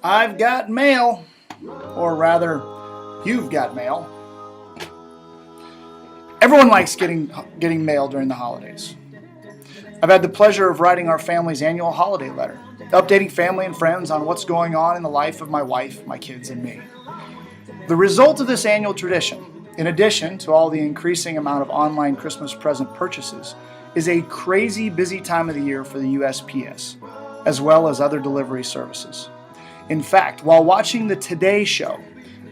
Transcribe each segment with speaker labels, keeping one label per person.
Speaker 1: I've got mail, or rather, you've got mail. Everyone likes getting mail during the holidays. I've had the pleasure of writing our family's annual holiday letter, updating family and friends on what's going on in the life of my wife, my kids, and me. The result of this annual tradition, in addition to all the increasing amount of online Christmas present purchases, is a crazy busy time of the year for the USPS, as well as other delivery services. In fact, while watching the Today Show,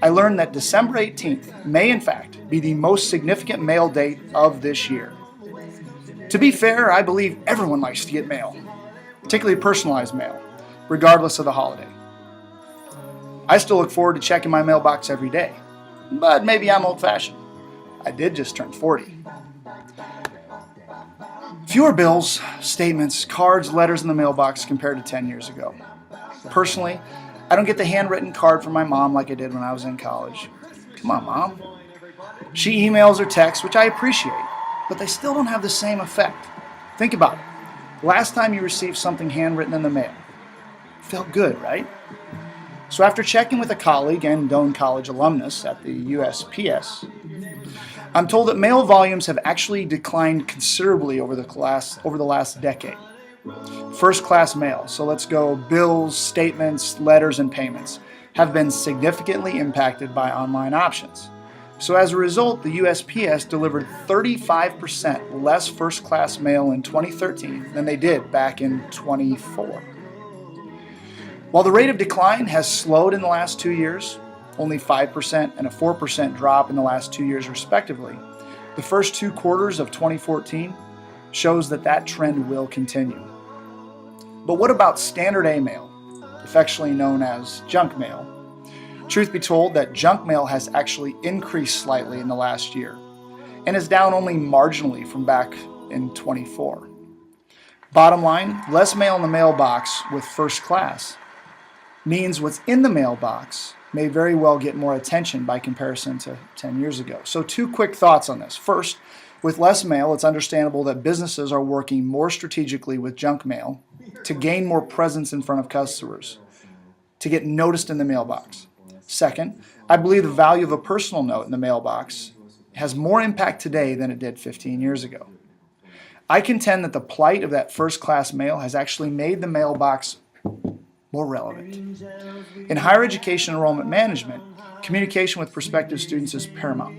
Speaker 1: I learned that December 18th may in fact be the most significant mail date of this year. To be fair, I believe everyone likes to get mail, particularly personalized mail, regardless of the holiday. I still look forward to checking my mailbox every day, but maybe I'm old-fashioned. I did just turn 40. Fewer bills, statements, cards, letters in the mailbox compared to 10 years ago. Personally, I don't get the handwritten card from my mom like I did when I was in college. Come on, Mom. She emails or texts, which I appreciate, but they still don't have the same effect. Think about it. Last time you received something handwritten in the mail. Felt good, right? So after checking with a colleague and Doane College alumnus at the USPS, I'm told that mail volumes have actually declined considerably over the last decade. First-class mail, so let's go bills, statements, letters, and payments, have been significantly impacted by online options. So as a result, the USPS delivered 35% less first-class mail in 2013 than they did back in 2004. While the rate of decline has slowed in the last 2 years, only 5% and a 4% drop in the last 2 years respectively, the first 2 quarters of 2014 shows that trend will continue. But what about standard A mail, affectionately known as junk mail? Truth be told, that junk mail has actually increased slightly in the last year and is down only marginally from back in 24. Bottom line, less mail in the mailbox with first class means what's in the mailbox may very well get more attention by comparison to 10 years ago. So 2 quick thoughts on this. First, with less mail, it's understandable that businesses are working more strategically with junk mail to gain more presence in front of customers, to get noticed in the mailbox. Second, I believe the value of a personal note in the mailbox has more impact today than it did 15 years ago. I contend that the plight of that first-class mail has actually made the mailbox more relevant. In higher education enrollment management, communication with prospective students is paramount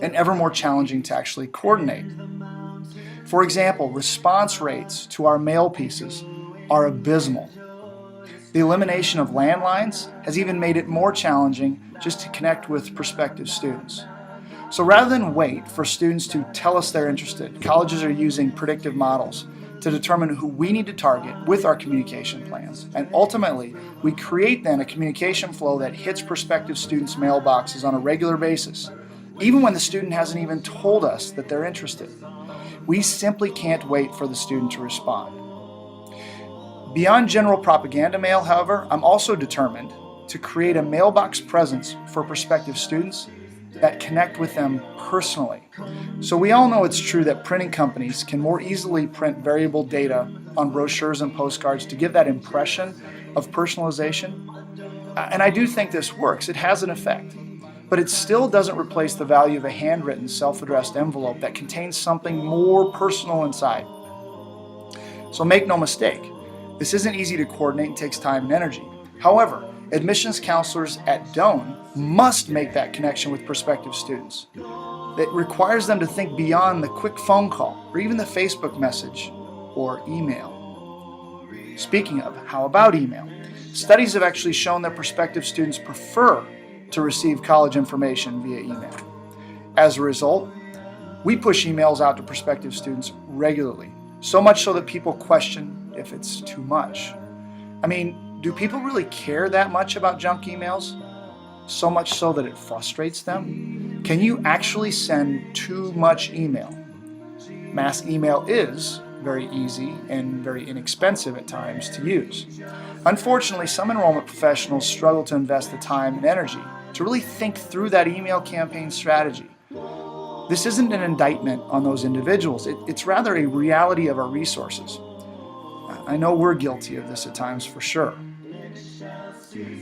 Speaker 1: and ever more challenging to actually coordinate. For example, response rates to our mail pieces are abysmal. The elimination of landlines has even made it more challenging just to connect with prospective students. So rather than wait for students to tell us they're interested, colleges are using predictive models to determine who we need to target with our communication plans. And ultimately, we create then a communication flow that hits prospective students' mailboxes on a regular basis, even when the student hasn't even told us that they're interested. We simply can't wait for the student to respond. Beyond general propaganda mail, however, I'm also determined to create a mailbox presence for prospective students that connect with them personally. So we all know it's true that printing companies can more easily print variable data on brochures and postcards to give that impression of personalization. And I do think this works. It has an effect. But it still doesn't replace the value of a handwritten, self-addressed envelope that contains something more personal inside. So make no mistake, this isn't easy to coordinate and takes time and energy. However, admissions counselors at Doane must make that connection with prospective students. It requires them to think beyond the quick phone call or even the Facebook message or email. Speaking of, how about email? Studies have actually shown that prospective students prefer to receive college information via email. As a result, we push emails out to prospective students regularly, so much so that people question if it's too much. I mean, do people really care that much about junk emails? So much so that it frustrates them? Can you actually send too much email? Mass email is very easy and very inexpensive at times to use. Unfortunately, some enrollment professionals struggle to invest the time and energy to really think through that email campaign strategy. This isn't an indictment on those individuals. It's rather a reality of our resources. I know we're guilty of this at times for sure.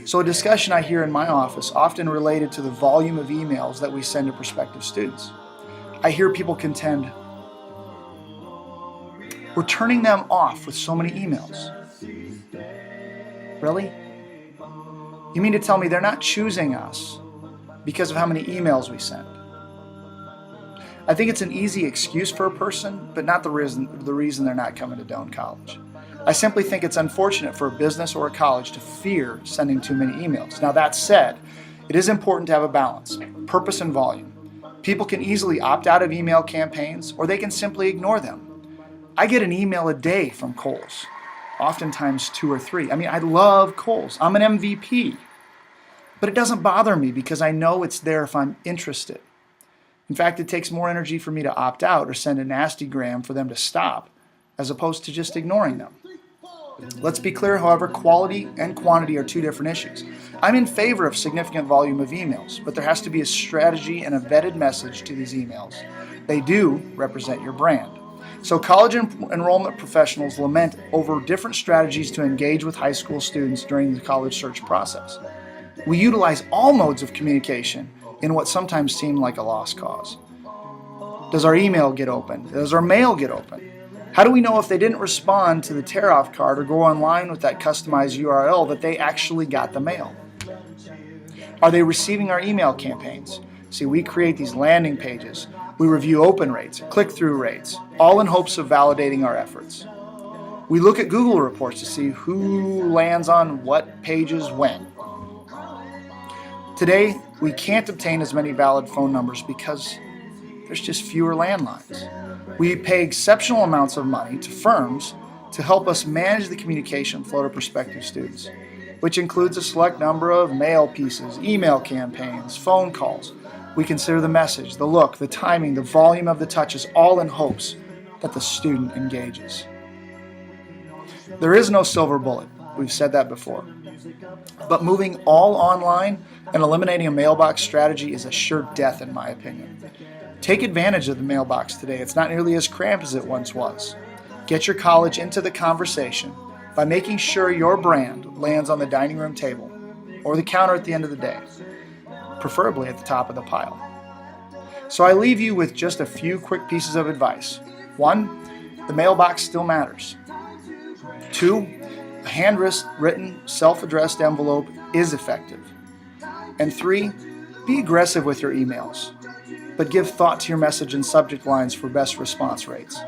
Speaker 1: So a discussion I hear in my office often related to the volume of emails that we send to prospective students. I hear people contend, we're turning them off with so many emails. Really? You mean to tell me they're not choosing us because of how many emails we send? I think it's an easy excuse for a person, but not the reason they're not coming to Doane College. I simply think it's unfortunate for a business or a college to fear sending too many emails. Now that said, it is important to have a balance, purpose and volume. People can easily opt out of email campaigns, or they can simply ignore them. I get an email a day from Kohl's, oftentimes 2 or 3. I mean, I love Kohl's. I'm an MVP. But it doesn't bother me because I know it's there if I'm interested. In fact, it takes more energy for me to opt out or send a nasty gram for them to stop, as opposed to just ignoring them. Let's be clear, however, quality and quantity are two different issues. I'm in favor of significant volume of emails, but there has to be a strategy and a vetted message to these emails. They do represent your brand. So college enrollment professionals lament over different strategies to engage with high school students during the college search process. We utilize all modes of communication in what sometimes seem like a lost cause. Does our email get opened? Does our mail get opened? How do we know if they didn't respond to the tear-off card or go online with that customized URL that they actually got the mail? Are they receiving our email campaigns? See, we create these landing pages. We review open rates, click-through rates, all in hopes of validating our efforts. We look at Google reports to see who lands on what pages when. Today, we can't obtain as many valid phone numbers because there's just fewer landlines. We pay exceptional amounts of money to firms to help us manage the communication flow to prospective students, which includes a select number of mail pieces, email campaigns, phone calls. We consider the message, the look, the timing, the volume of the touches, all in hopes that the student engages. There is no silver bullet. We've said that before. But moving all online and eliminating a mailbox strategy is a sure death, in my opinion. Take advantage of the mailbox today. It's not nearly as cramped as it once was. Get your college into the conversation by making sure your brand lands on the dining room table or the counter at the end of the day, preferably at the top of the pile. So I leave you with just a few quick pieces of advice. 1, the mailbox still matters. 2, a handwritten, self-addressed envelope is effective. And 3, be aggressive with your emails, but give thought to your message and subject lines for best response rates.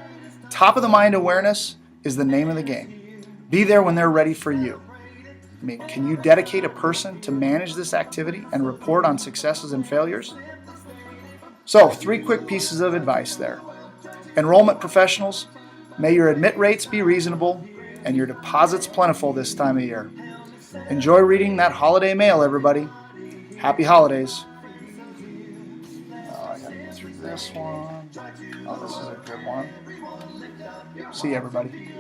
Speaker 1: Top of the mind awareness is the name of the game. Be there when they're ready for you. I mean, can you dedicate a person to manage this activity and report on successes and failures? So, 3 quick pieces of advice there. Enrollment professionals, may your admit rates be reasonable and your deposits plentiful this time of year. Enjoy reading that holiday mail, everybody. Happy holidays. Oh, I gotta get through this one. Oh, this is a good one. See you, everybody.